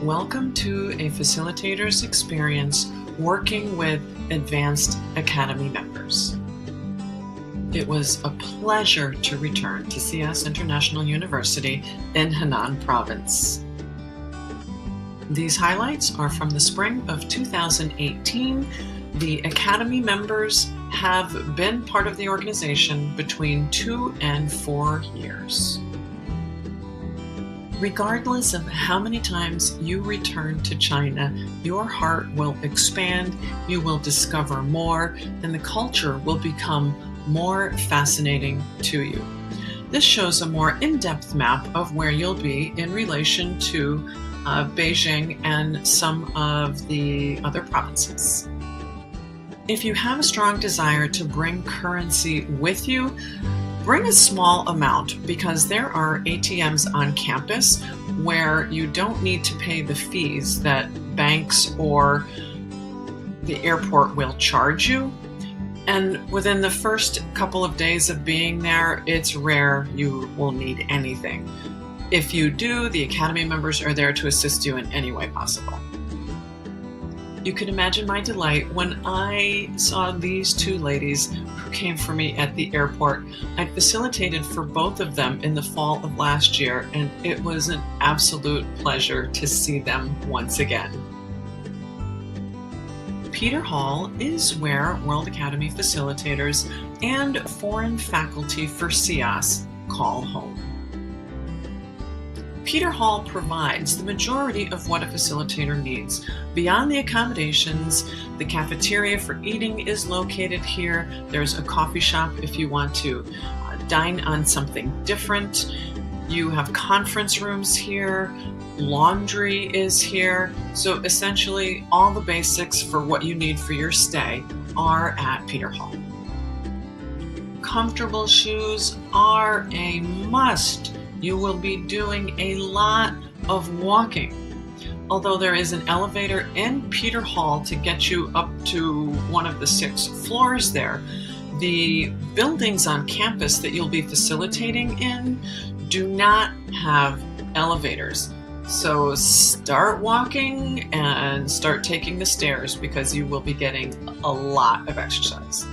Welcome to a facilitator's experience working with Advanced Academy members. It was a pleasure to return to CS International University in Henan Province. These highlights are from the spring of 2018. The Academy members have been part of the organization between 2 and 4 years. Regardless of how many times you return to China, your heart will expand, you will discover more, and the culture will become more fascinating to you. This shows a more in-depth map of where you'll be in relation to Beijing and some of the other provinces. If you have a strong desire to bring currency with you, bring a small amount, because there are ATMs on campus where you don't need to pay the fees that banks or the airport will charge you. And within the first couple of days of being there, it's rare you will need anything. If you do, the Academy members are there to assist you in any way possible. You can imagine my delight when I saw these two ladies who came for me at the airport. I facilitated for both of them in the fall of last year, and it was an absolute pleasure to see them once again. Peter Hall is where World Academy facilitators and foreign faculty for CS call home. Peter Hall provides the majority of what a facilitator needs. Beyond the accommodations, the cafeteria for eating is located here. There's a coffee shop if you want to dine on something different. You have conference rooms here. Laundry is here. So essentially, all the basics for what you need for your stay are at Peter Hall. Comfortable shoes are a must. You will be doing a lot of walking. Although there is an elevator in Peter Hall to get you up to one of the 6 floors there, the buildings on campus that you'll be facilitating in do not have elevators. So start walking and start taking the stairs, because you will be getting a lot of exercise.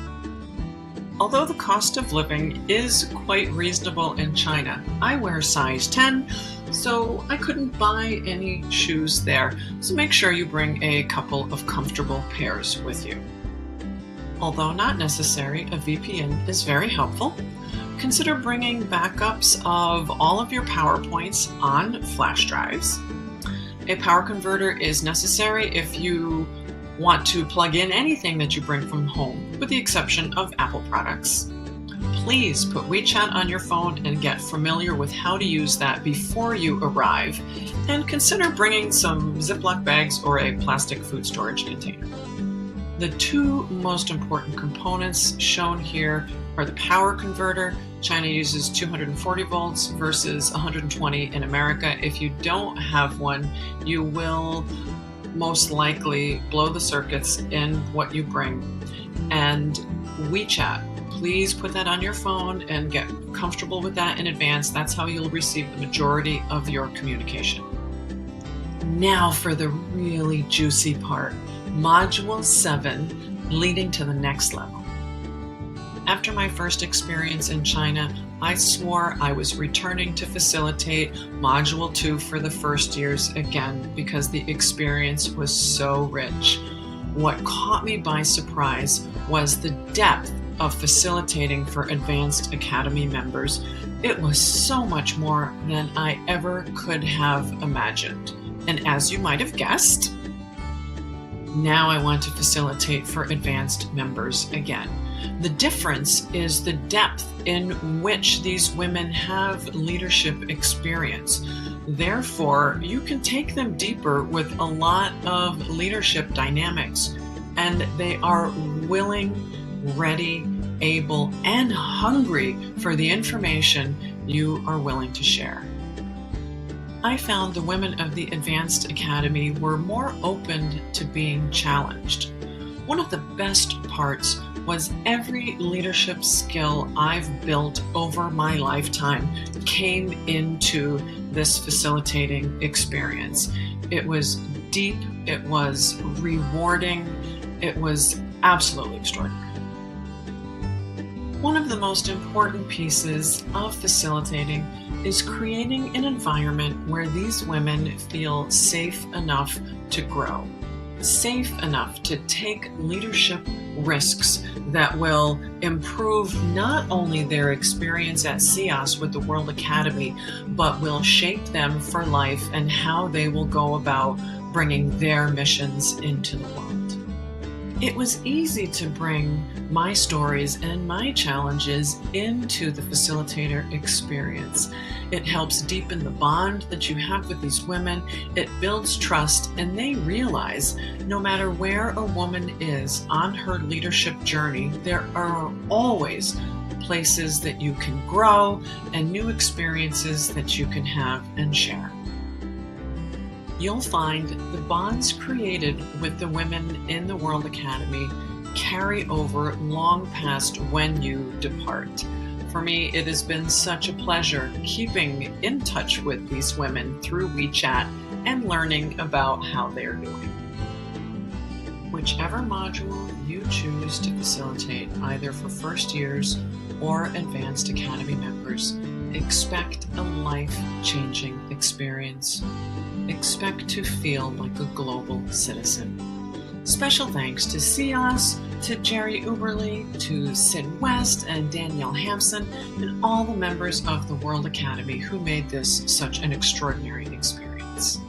Although the cost of living is quite reasonable in China, I wear size 10, so I couldn't buy any shoes there, so make sure you bring a couple of comfortable pairs with you. Although not necessary, a VPN is very helpful. Consider bringing backups of all of your PowerPoints on flash drives. A power converter is necessary if you want to plug in anything that you bring from home, with the exception of Apple products. Please put WeChat on your phone and get familiar with how to use that before you arrive, and consider bringing some Ziploc bags or a plastic food storage container. The 2 most important components shown here are the power converter. China uses 240 volts versus 120 in America. If you don't have one, you will most likely blow the circuits in what you bring. And WeChat, please put that on your phone and get comfortable with that in advance. That's how you'll receive the majority of your communication. Now for the really juicy part, Module 7, leading to the next level. After my first experience in China, I swore I was returning to facilitate Module 2 for the first years again, because the experience was so rich. What caught me by surprise was the depth of facilitating for Advanced Academy members. It was so much more than I ever could have imagined. And as you might have guessed, now I want to facilitate for advanced members again. The difference is the depth in which these women have leadership experience. Therefore, you can take them deeper with a lot of leadership dynamics, and they are willing, ready, able, and hungry for the information you are willing to share. I found the women of the Advanced Academy were more open to being challenged. One of the best parts was every leadership skill I've built over my lifetime came into this facilitating experience. It was deep, it was rewarding, it was absolutely extraordinary. One of the most important pieces of facilitating is creating an environment where these women feel safe enough to grow, safe enough to take leadership risks that will improve not only their experience at CIOS with the World Academy, but will shape them for life and how they will go about bringing their missions into the world. It was easy to bring my stories and my challenges into the facilitator experience. It helps deepen the bond that you have with these women. It builds trust, and they realize no matter where a woman is on her leadership journey, there are always places that you can grow and new experiences that you can have and share. You'll find the bonds created with the women in the World Academy carry over long past when you depart. For me, it has been such a pleasure keeping in touch with these women through WeChat and learning about how they're doing. Whichever module you choose to facilitate, either for first years or advanced Academy members, expect a life-changing experience. Expect to feel like a global citizen. Special thanks to CIOS, to Jerry Uberly, to Sid West and Danielle Hampson, and all the members of the World Academy who made this such an extraordinary experience.